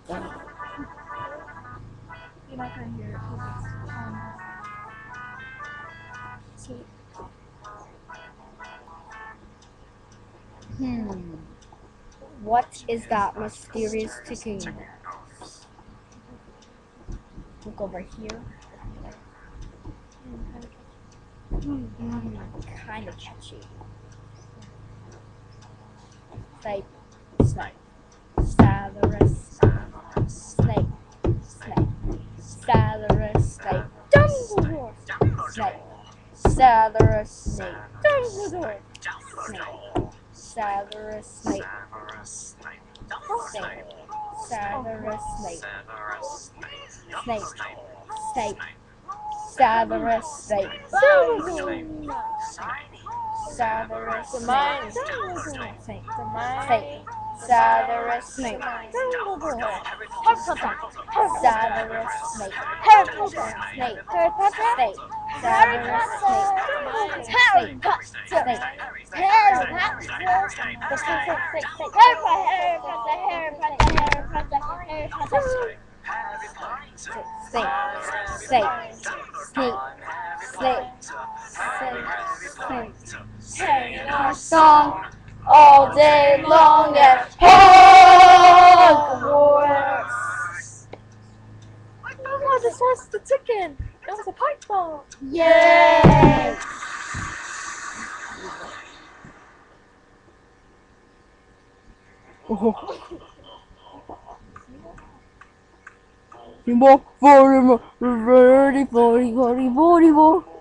You're not gonna hear it because it's What is that mysterious ticking? Look over here. Kind of catchy. Snake, snake, Salurus, snake, snake, Salurus, snake, Dumbledore, snake, Salurus, snake, Dumbledore, snake, Salurus, snake, snake, Salurus, snake, snake, snake, Salurus, snake, Dumbledore. Salurus, snake, snake, snake, Salurus, snake, Dumbledore, Salurus, snake, Harry Potter, snake, Harry Potter, snake, Salurus, snake, Harry Potter, snake, Harry Potter, Harry Potter, snake, snake, snake, snake, snake, sing our song all day long at Hogwarts. oh, this was the chicken. It was a pipe bomb. Yay! Ready, 40, 40, 40, 40.